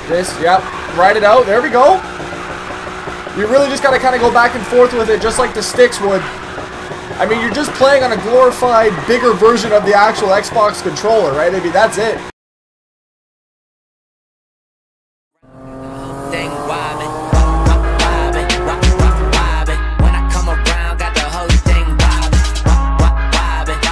This, yep. Ride it out. There we go. You really just got to kind of go back and forth with it just like the sticks would. I mean, you're just playing on a glorified, bigger version of the actual Xbox controller, right? I mean, that's it.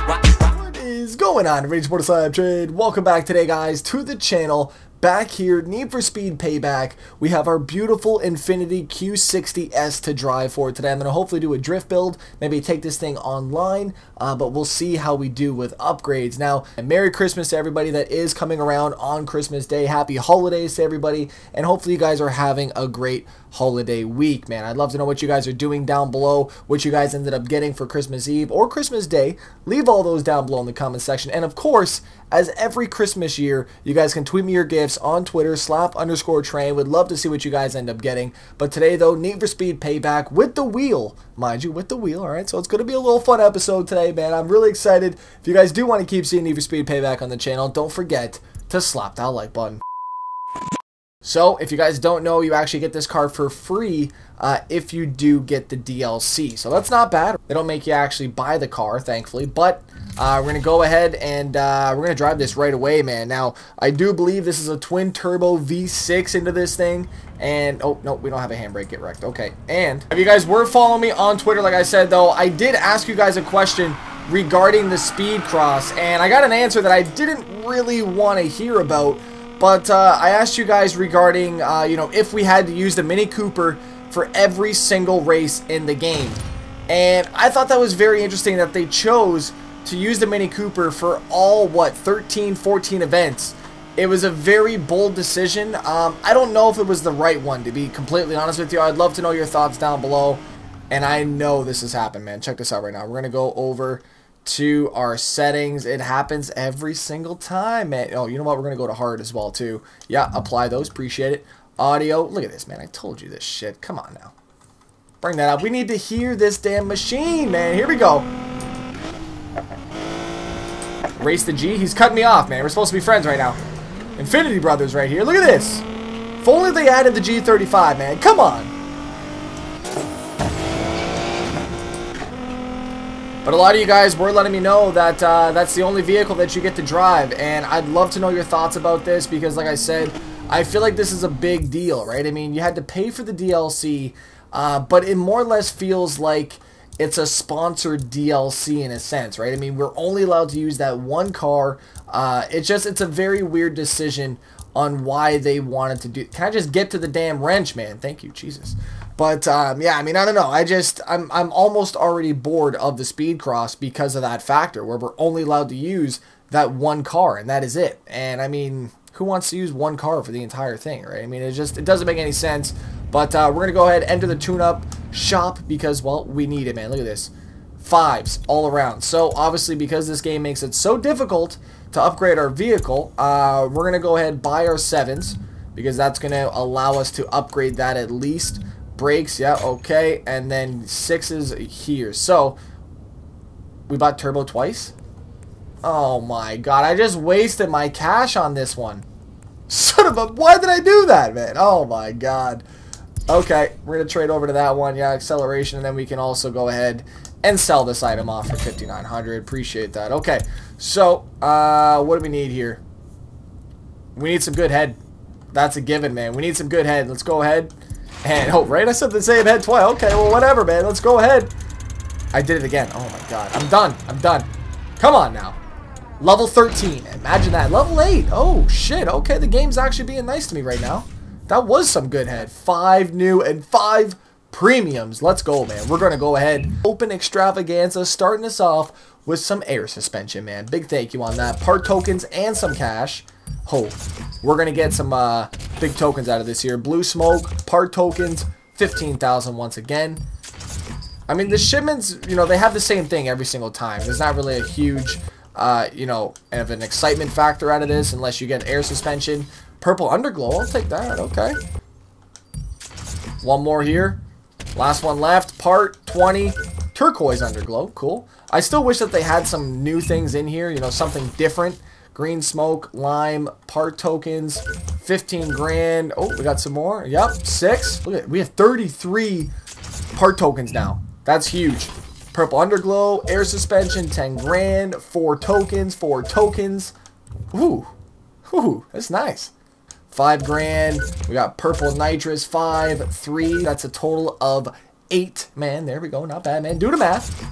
What is going on, everybody? Support SLAP Train. Welcome back today, guys, to the channel. Back here, Need for Speed Payback. We have our beautiful Infiniti Q60S to drive for today. I'm going to hopefully do a drift build, maybe take this thing online, but we'll see how we do with upgrades. Now, Merry Christmas to everybody that is coming around on Christmas Day. Happy holidays to everybody, and hopefully you guys are having a great holiday week, man. I'd love to know what you guys are doing down below, what you guys ended up getting for Christmas Eve or Christmas Day. Leave all those down below in the comment section. And of course, as every Christmas year, you guys can tweet me your gifts on Twitter, SLAP_train. Would love to see what you guys end up getting. But today, though, Need for Speed Payback with the wheel. Mind you, with the wheel, alright? So it's going to be a little fun episode today, man. I'm really excited. If you guys do want to keep seeing Need for Speed Payback on the channel, don't forget to slap that like button. So, if you guys don't know, you actually get this car for free if you do get the DLC. So that's not bad. They don't make you actually buy the car, thankfully. But we're going to go ahead and we're going to drive this right away, man. Now, I do believe this is a twin-turbo V6 into this thing. And, oh, no, we don't have a handbrake. Get wrecked. Okay. And if you guys were following me on Twitter, like I said, though, I did ask you guys a question regarding the speed cross. And I got an answer that I didn't really want to hear about. But I asked you guys regarding, you know, if we had to use the Mini Cooper for every single race in the game. And I thought that was very interesting that they chose to use the Mini Cooper for all, what, 13, 14 events. It was a very bold decision. I don't know if it was the right one, to be completely honest with you. I'd love to know your thoughts down below. And I know this has happened, man. Check this out right now. We're going to go over to our settings. It happens every single time, man. Oh, you know what? We're gonna go to hard as well too. Yeah, apply those. Appreciate it. Audio. Look at this, man. I told you this shit. Come on now. Bring that up. We need to hear this damn machine, man. Here we go. Race the G. He's cutting me off, man. We're supposed to be friends right now. Infinity Brothers right here. Look at this. If only they added the G35, man. Come on. But a lot of you guys were letting me know that that's the only vehicle that you get to drive, and I'd love to know your thoughts about this because, like I said, I feel like this is a big deal, right? I mean, you had to pay for the DLC, but it more or less feels like it's a sponsored DLC in a sense, right? I mean, we're only allowed to use that one car. It's a very weird decision on why they wanted to do. Can I just get to the damn wrench, man? Thank you, Jesus. But, yeah, I mean, I don't know. I'm almost already bored of the speed cross because of that factor where we're only allowed to use that one car, and that is it. And, I mean, who wants to use one car for the entire thing, right? I mean, it doesn't make any sense. But, we're going to go ahead and enter the tune-up shop because, well, we need it, man. Look at this. 5s all around. So, obviously, because this game makes it so difficult to upgrade our vehicle, we're going to go ahead and buy our 7s because that's going to allow us to upgrade that at least. Brakes, yeah, okay, and then 6s here. So, we bought turbo twice? Oh my god, I just wasted my cash on this one. Son of a, why did I do that, man? Oh my god. Okay, we're going to trade over to that one, yeah, acceleration, and then we can also go ahead and sell this item off for $5,900. Appreciate that. Okay, so, what do we need here? We need some good head. That's a given, man. We need some good head. Let's go ahead. And, oh, right? I said the same head twice. Okay, well, whatever, man. Let's go ahead. I did it again. Oh, my God. I'm done. I'm done. Come on now. Level 13. Imagine that. Level 8. Oh, shit. Okay, the game's actually being nice to me right now. That was some good head. 5 new and 5 premiums. Let's go, man. We're going to go ahead. Open extravaganza. Starting us off with some air suspension, man. Big thank you on that. Part tokens and some cash. Oh, we're going to get some big tokens out of this here. Blue smoke, part tokens, 15,000 once again. I mean, the shipments, you know, they have the same thing every single time. There's not really a huge, you know, of an excitement factor out of this unless you get air suspension. Purple underglow, I'll take that, okay. One more here. Last one left, part 20, turquoise underglow, cool. I still wish that they had some new things in here, you know, something different green smoke, lime, part tokens, 15 grand. Oh, we got some more. Yep, 6. Look at it. We have 33 part tokens now. That's huge. Purple underglow, air suspension, 10 grand, 4 tokens, 4 tokens. Ooh, ooh, that's nice. 5 grand. We got purple nitrous, 5, 3. That's a total of 8. Man, there we go. Not bad, man. Do the math.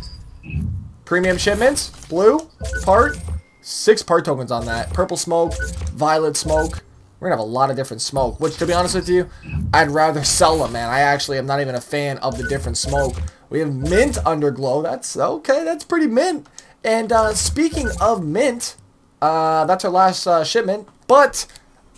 Premium shipments, blue, part, 6 part tokens on that. Purple smoke, violet smoke. We're going to have a lot of different smoke, which, to be honest with you, I'd rather sell them, man. I actually am not even a fan of the different smoke. We have mint underglow. That's okay. That's pretty mint. And speaking of mint, that's our last shipment. But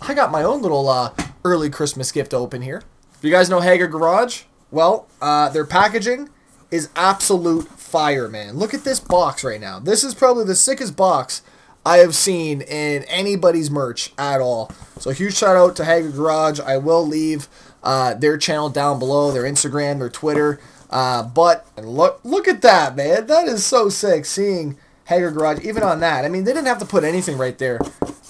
I got my own little early Christmas gift to open here. If you guys know Hager Garage, well, their packaging is absolute fire, man. Look at this box right now. This is probably the sickest box I have seen in anybody's merch at all. So huge shout out to Hager Garage. I will leave their channel down below, their Instagram, their Twitter. But look at that, man. That is so sick seeing Hager Garage even on that. I mean, they didn't have to put anything right there.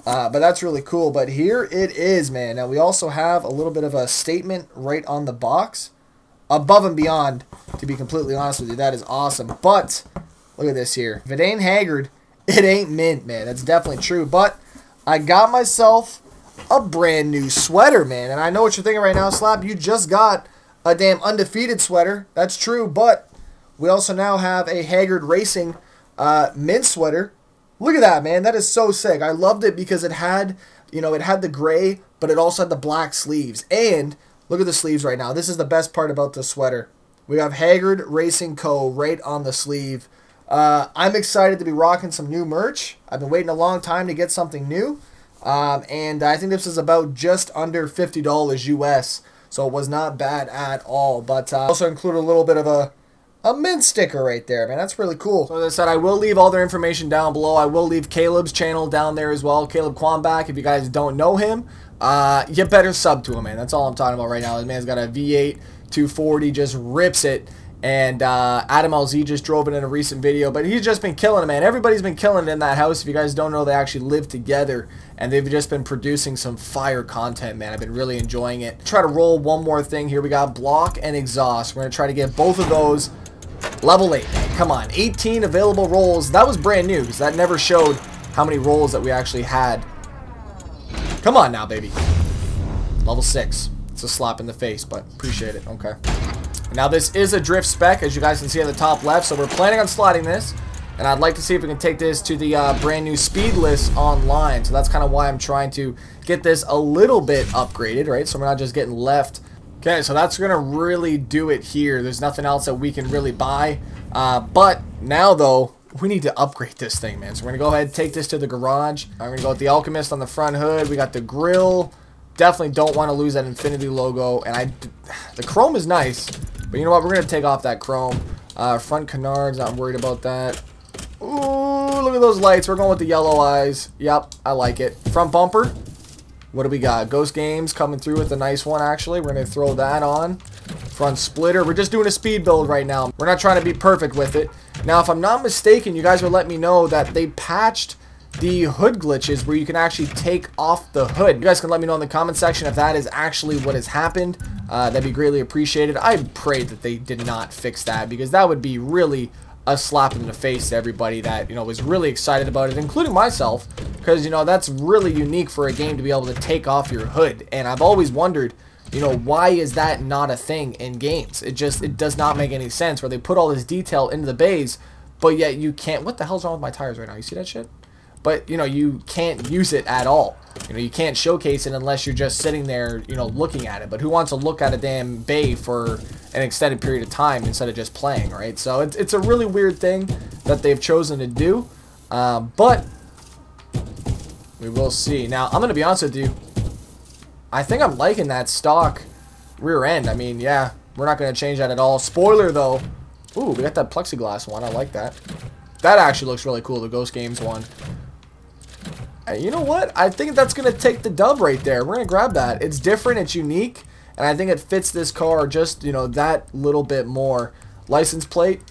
But that's really cool. But here it is, man. Now we also have a little bit of a statement right on the box. Above and beyond, to be completely honest with you. That is awesome. But look at this here. If it ain't Haggard, it ain't mint, man. That's definitely true. But I got myself a brand new sweater, man. And I know what you're thinking right now, Slap. You just got a damn undefeated sweater. That's true. But we also now have a Haggard Racing mint sweater. Look at that, man. That is so sick. I loved it because it had, you know, it had the gray, but it also had the black sleeves. And look at the sleeves right now. This is the best part about the sweater. We have Haggard Racing Co. right on the sleeve. I'm excited to be rocking some new merch. I've been waiting a long time to get something new. And I think this is about just under $50 US. So it was not bad at all. But also included a little bit of a mint sticker right there, man. That's really cool. So as I said, I will leave all their information down below. I will leave Caleb's channel down there as well. Caleb Quambach, if you guys don't know him, you better sub to him, man. That's all I'm talking about right now. This man's got a V8 240, just rips it. And Adam LZ just drove it in a recent video, but he's just been killing it, man. Everybody's been killing it in that house. If you guys don't know, they actually live together, and they've just been producing some fire content, man. I've been really enjoying it. Try to roll one more thing here. We got block and exhaust. We're going to try to get both of those level 8. Come on, 18 available rolls. That was brand new, because that never showed how many rolls that we actually had. Come on now, baby. Level 6. It's a slap in the face, but appreciate it. Okay. Now this is a drift spec, as you guys can see on the top left, so we're planning on sliding this, and I'd like to see if we can take this to the brand new Speedless online. So that's kind of why I'm trying to get this a little bit upgraded, right? So we're not just getting left. Okay, so that's going to really do it here. There's nothing else that we can really buy, but now though, we need to upgrade this thing, man. So we're going to go ahead and take this to the garage. I'm going to go with the Alchemist on the front hood. We got the grill. Definitely don't want to lose that Infinity logo, and the chrome is nice, but you know what? We're going to take off that chrome. Front canards, not worried about that. Ooh, look at those lights. We're going with the yellow eyes. Yep, I like it. Front bumper. What do we got? Ghost Games coming through with a nice one, actually. We're going to throw that on. Front splitter. We're just doing a speed build right now. We're not trying to be perfect with it. Now, if I'm not mistaken, you guys will let me know that they patched the hood glitches where you can actually take off the hood. You guys can let me know in the comment section if that is actually what has happened. That'd be greatly appreciated. I pray that they did not fix that, because that would be really a slap in the face to everybody that, you know, was really excited about it, including myself, because, you know, that's really unique for a game to be able to take off your hood. And I've always wondered, you know, why is that not a thing in games? It does not make any sense where they put all this detail into the bays, but yet you can't. What the hell's wrong with my tires right now? You see that shit? But, you know, you can't use it at all. You know, you can't showcase it unless you're just sitting there, you know, looking at it. But who wants to look at a damn bay for an extended period of time instead of just playing, right? So it's a really weird thing that they've chosen to do. But we will see. Now, I'm going to be honest with you. I think I'm liking that stock rear end. I mean, yeah, we're not going to change that at all. Spoiler, though. Ooh, we got that plexiglass one. I like that. That actually looks really cool, the Ghost Games one. You know what? I think that's going to take the dub right there. We're going to grab that. It's different. It's unique. And I think it fits this car just, you know, that little bit more. License plate.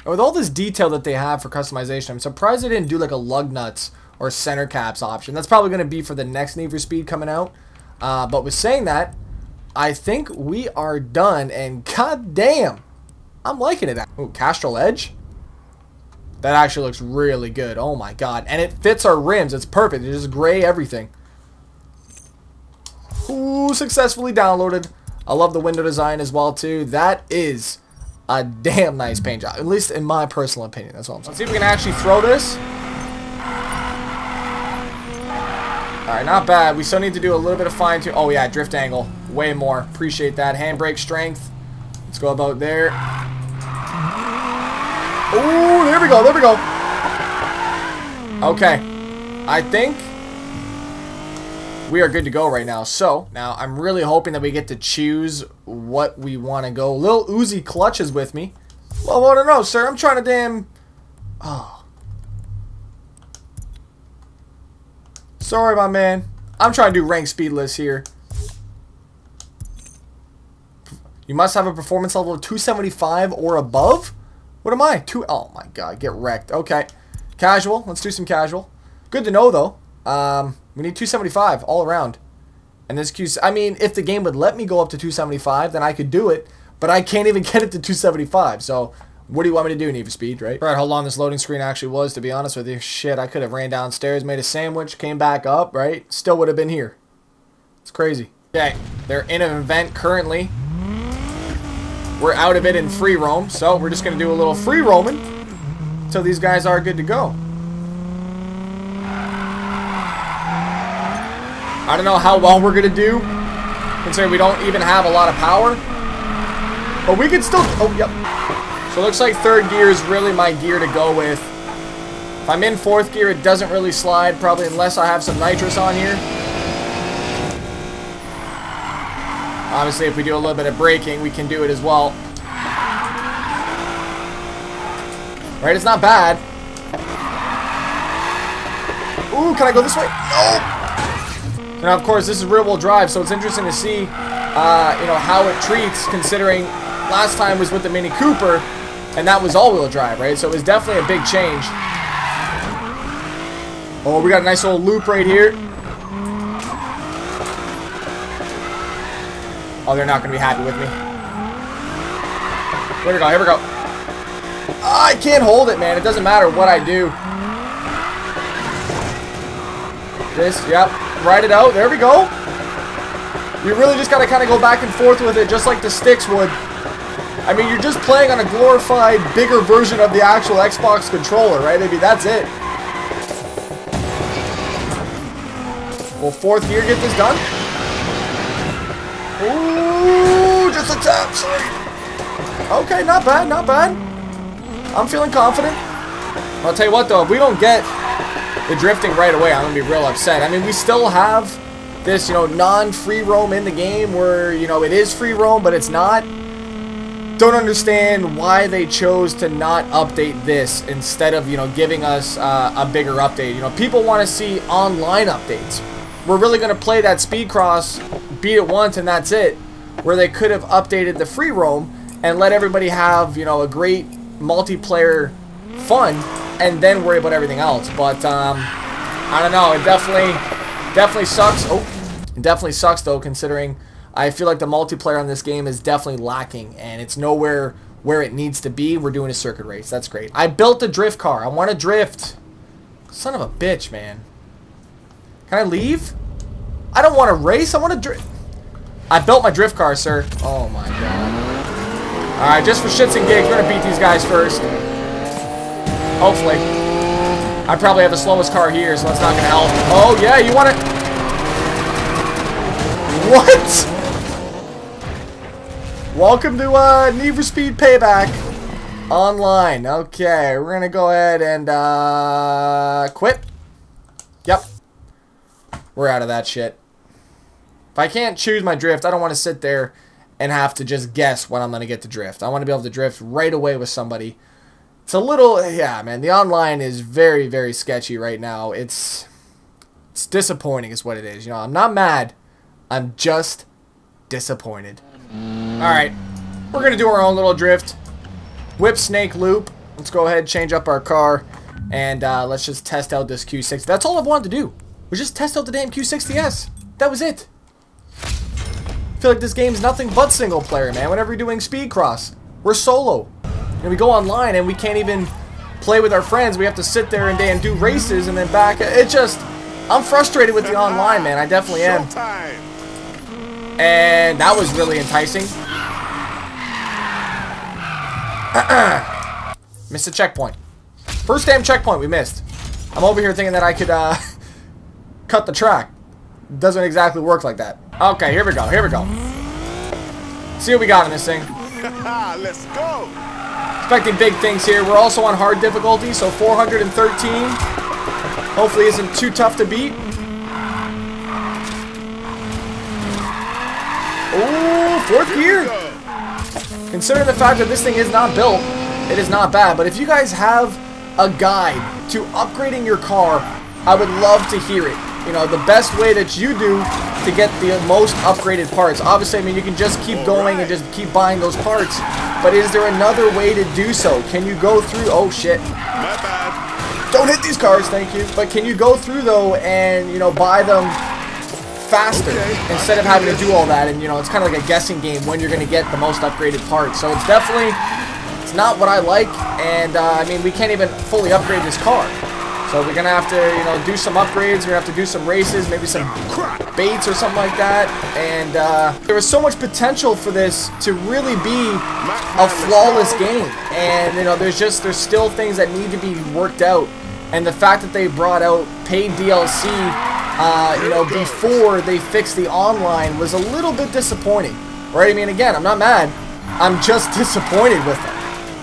And with all this detail that they have for customization, I'm surprised they didn't do like a lug nuts or center caps option. That's probably going to be for the next Need for Speed coming out. But with saying that, I think we are done, and god damn, I'm liking it. Ooh, Castrol Edge? That actually looks really good. Oh my god. And it fits our rims. It's perfect. It's just gray everything. Ooh, successfully downloaded. I love the window design as well too. That is a damn nice paint job. At least in my personal opinion. That's all I'm saying. Let's see if we can actually throw this. Alright, not bad. We still need to do a little bit of fine tune. Oh yeah, drift angle. Way more. Appreciate that. Handbrake strength. Let's go about there. Oh, there we go. There we go. Okay. I think we are good to go right now. So, now I'm really hoping that we get to choose what we want to go. Lil Uzi Clutch is with me. Well, I don't know, sir. I'm trying to damn... Oh. Sorry, my man. I'm trying to do rank speedless here. You must have a performance level of 275 or above? What am I? Oh my god, get wrecked. Okay. Casual. Let's do some casual. Good to know, though. We need 275 all around. And this Q... I mean, if the game would let me go up to 275, then I could do it. But I can't even get it to 275, so... What do you want me to do, Need for Speed, right? Right, how long this loading screen actually was, to be honest with you. Shit, I could have ran downstairs, made a sandwich, came back up, right? Still would have been here. It's crazy. Okay, they're in an event currently. We're out of it in free roam, so we're just going to do a little free roaming until these guys are good to go. I don't know how well we're going to do, considering we don't even have a lot of power. But we can still... Oh, yep. So it looks like third gear is really my gear to go with. If I'm in fourth gear, it doesn't really slide, probably unless I have some nitrous on here. Obviously, if we do a little bit of braking, we can do it as well. Right, it's not bad. Ooh, can I go this way? No! Now, of course, this is rear-wheel drive, so it's interesting to see, you know, how it treats, considering last time was with the Mini Cooper, and that was all-wheel drive, right? So it was definitely a big change. Oh, we got a nice little loop right here. Oh, they're not going to be happy with me. Here we go, here we go. Oh, I can't hold it, man. It doesn't matter what I do. This, yep. Ride it out. There we go. You really just got to kind of go back and forth with it, just like the sticks would. I mean, you're just playing on a glorified, bigger version of the actual Xbox controller, right? Maybe that's it. Will fourth gear get this done? Ooh, just a tap, sorry. Okay, not bad, not bad. I'm feeling confident. I'll tell you what, though, if we don't get the drifting right away, I'm going to be real upset. I mean, we still have this, you know, non-free roam in the game where, you know, it is free roam, but it's not. Don't understand why they chose to not update this instead of, you know, giving us a bigger update. You know, people want to see online updates. We're really going to play that speed cross, beat it once, and that's it. Where they could have updated the free roam and let everybody have, you know, a great multiplayer fun and then worry about everything else. But, I don't know. It definitely sucks. Oh, it definitely sucks, though, considering I feel like the multiplayer on this game is definitely lacking, and it's nowhere where it needs to be. We're doing a circuit race. That's great. I built a drift car. I want to drift. Son of a bitch, man. Can I leave? I don't want to race. I want to drift. I built my drift car, sir. Oh, my God. Alright, just for shits and gigs, we're going to beat these guys first. Hopefully. I probably have the slowest car here, so that's not going to help. Oh, yeah, you want to... What? Welcome to Need for Speed Payback Online. Okay, we're going to go ahead and quit. Yep. We're out of that shit. If I can't choose my drift, I don't want to sit there and have to just guess when I'm going to get to drift. I want to be able to drift right away with somebody. It's a little, yeah, man, the online is very, very sketchy right now. It's disappointing is what it is. You know, I'm not mad. I'm just disappointed. Alright, we're going to do our own little drift. Whip snake loop. Let's go ahead and change up our car. And let's just test out this Q60. That's all I wanted to do, was just test out the damn Q60S. That was it. I feel like this game's nothing but single player, man. Whenever you're doing speed cross, we're solo. And we go online and we can't even play with our friends. We have to sit there and do races and then back. It just, I'm frustrated with the online, man. I definitely am. And that was really enticing. Missed a checkpoint. First damn checkpoint we missed. I'm over here thinking that I could cut the track. Doesn't exactly work like that. Okay, here we go. Here we go. See what we got in this thing. Let's go. Expecting big things here. We're also on hard difficulty, so 413. Hopefully isn't too tough to beat. Oh, fourth gear. Considering the fact that this thing is not built, it is not bad. But if you guys have a guide to upgrading your car, I would love to hear it. You know, the best way that you do to get the most upgraded parts. Obviously, I mean, you can just keep going and just keep buying those parts. But is there another way to do so? Can you go through... Oh, shit. My bad. Don't hit these cars, thank you. But can you go through, though, and, you know, buy them faster instead of having to do all that? And, you know, it's kind of like a guessing game when you're going to get the most upgraded parts. So it's definitely... It's not what I like. And, I mean, we can't even fully upgrade this car. So we're going to have to, you know, do some upgrades. We're going to have to do some races, maybe some baits or something like that. And there was so much potential for this to really be a flawless game. And, you know, there's still things that need to be worked out. And the fact that they brought out paid DLC, you know, before they fixed the online was a little bit disappointing. Right? I mean, again, I'm not mad. I'm just disappointed with them.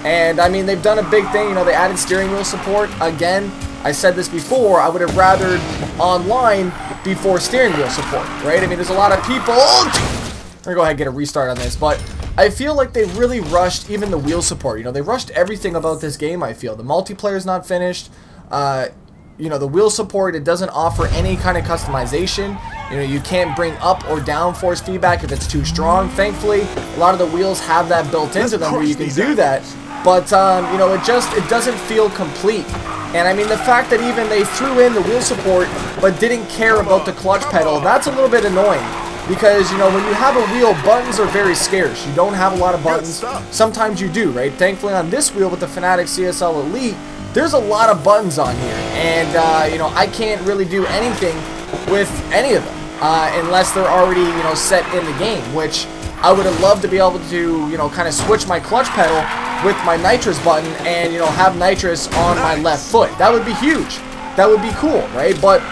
And, I mean, they've done a big thing. You know, they added steering wheel support. Again, I said this before, I would have rathered online before steering wheel support, right? I mean, there's a lot of people... I'm gonna go ahead and get a restart on this, but I feel like they really rushed even the wheel support. You know, they rushed everything about this game, I feel. The multiplayer's not finished. You know, the wheel support, it doesn't offer any kind of customization. You know, you can't bring up or down force feedback if it's too strong. Thankfully, a lot of the wheels have that built into them where you can do that. But, you know, it doesn't feel complete. And, I mean, the fact that even they threw in the wheel support but didn't care about the clutch pedal, that's a little bit annoying. Because, you know, when you have a wheel, buttons are very scarce. You don't have a lot of buttons. Sometimes you do, right? Thankfully, on this wheel with the Fanatics CSL Elite, there's a lot of buttons on here. And, you know, I can't really do anything with any of them unless they're already, you know, set in the game, which I would have loved to be able to, you know, kind of switch my clutch pedal with my nitrous button and, you know, have nitrous on my left foot. That would be huge. That would be cool, right? But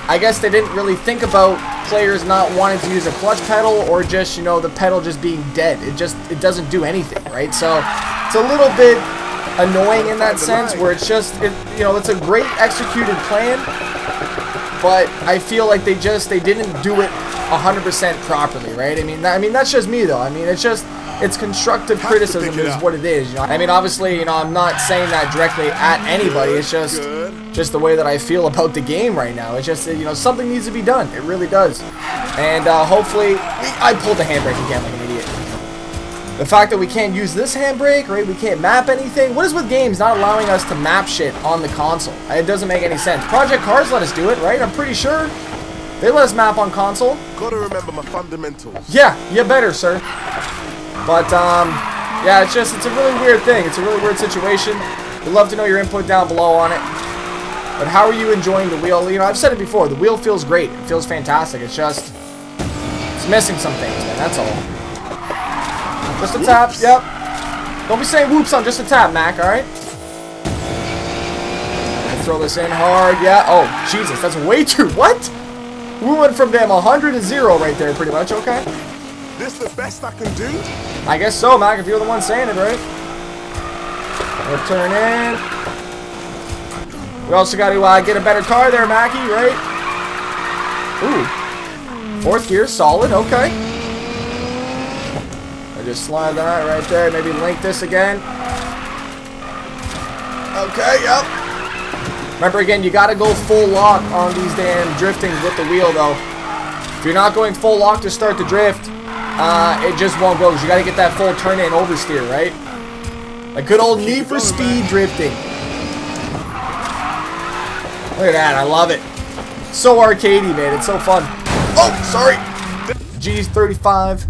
I guess they didn't really think about players not wanting to use a clutch pedal or just, you know, the pedal just being dead. It doesn't do anything, right? So it's a little bit annoying in that sense where it's just, you know, it's a great executed plan, but I feel like they didn't do it 100% properly, right? I mean, that's just me though. I mean, it's constructive criticism is what it is. You know? I mean, obviously, you know, I'm not saying that directly at anybody. It's just the way that I feel about the game right now. It's just, you know, something needs to be done. It really does. And hopefully, I pulled the handbrake again like an idiot. The fact that we can't use this handbrake, right? We can't map anything. What is with games not allowing us to map shit on the console? It doesn't make any sense. Project Cars let us do it, right? I'm pretty sure they let us map on console. Gotta remember my fundamentals. Yeah, you better, sir. But, yeah, it's a really weird thing. It's a really weird situation. We'd love to know your input down below on it. But how are you enjoying the wheel? You know, I've said it before. The wheel feels great. It feels fantastic. It's just, it's missing some things, man. That's all. Just a tap. Yep. Don't be saying whoops on just a tap, Mac, alright? Throw this in hard. Yeah. Oh, Jesus. That's way too... What? We went from damn 100 to 0 right there, pretty much. Okay. This the best I can do? I guess so, Mac, if you're the one saying it, right? We'll turn in. We also got to get a better car there, Mackie, right? Ooh. Fourth gear, solid, okay. I just slide that right there. Maybe link this again. Okay, yep. Remember, again, you got to go full lock on these damn driftings with the wheel, though. If you're not going full lock to start the drift, it just won't go. You got to get that full turn in oversteer, right? A good old Need for Speed drifting. Look at that. I love it. So arcadey, man. It's so fun. Oh, sorry. G35.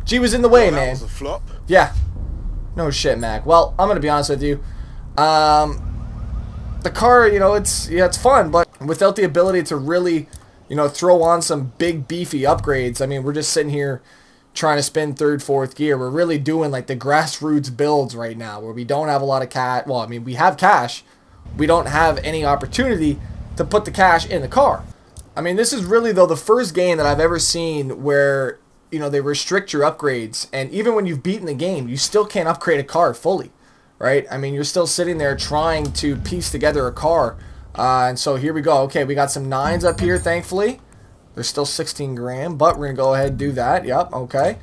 G was in the way, man. That was a flop. Yeah. No shit, Mac. Well, I'm going to be honest with you. The car, you know, it's fun, but without the ability to really, you know, throw on some big beefy upgrades, I mean, we're just sitting here trying to spin third, fourth gear. We're really doing like the grassroots builds right now where we don't have a lot of cash. Well, I mean, we have cash. We don't have any opportunity to put the cash in the car. I mean, this is really, though, the first game that I've ever seen where, you know, they restrict your upgrades. And even when you've beaten the game, you still can't upgrade a car fully, right? I mean, you're still sitting there trying to piece together a car. And so here we go. Okay, we got some 9s up here, thankfully. There's still 16 grand, but we're going to go ahead and do that. Yep, okay.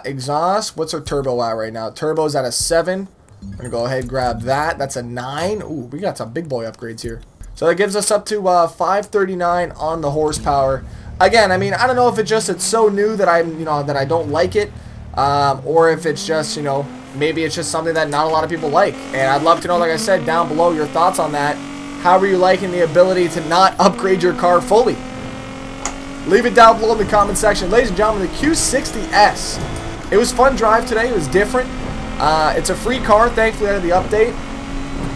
Exhaust. What's our turbo at right now? Turbo's at a 7. We're going to go ahead and grab that. That's a 9. Ooh, we got some big boy upgrades here. So that gives us up to 539 on the horsepower. Again, I mean, I don't know if it's so new that that I don't like it, or if it's just, you know, maybe it's just something that not a lot of people like. And I'd love to know, like I said, down below your thoughts on that. How are you liking the ability to not upgrade your car fully? Leave it down below in the comment section. Ladies and gentlemen, the Q60S. It was fun drive today. It was different. It's a free car, thankfully, out of the update.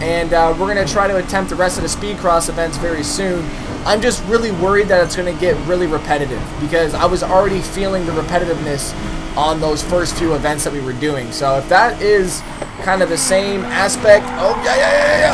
And we're going to try to attempt the rest of the Speed Cross events very soon. I'm just really worried that it's going to get really repetitive because I was already feeling the repetitiveness on those first few events that we were doing. So if that is kind of the same aspect, oh yeah.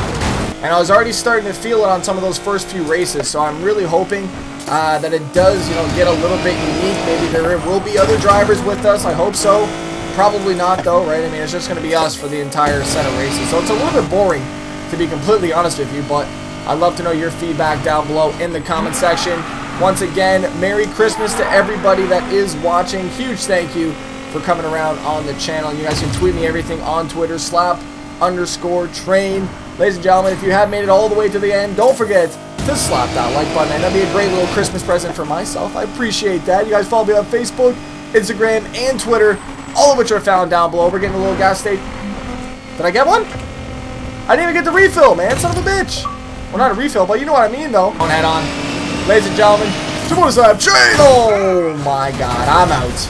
And I was already starting to feel it on some of those first few races. So I'm really hoping that it does, you know, get a little bit unique. Maybe there will be other drivers with us. I hope so. Probably not, though, right? I mean, it's just going to be us for the entire set of races. So it's a little bit boring, to be completely honest with you, but I'd love to know your feedback down below in the comment section. Once again, Merry Christmas to everybody that is watching. Huge thank you for coming around on the channel. And you guys can tweet me everything on Twitter, SLAP_train. Ladies and gentlemen, if you have made it all the way to the end, don't forget to slap that like button, and that'd be a great little Christmas present for myself. I appreciate that. You guys follow me on Facebook, Instagram, and Twitter, all of which are found down below. We're getting a little gas station. Did I get one? I didn't even get the refill, man. Son of a bitch. Well, not a refill, but you know what I mean, though. Don't head on. Ladies and gentlemen, to SLAP Train. Oh, my God. I'm out.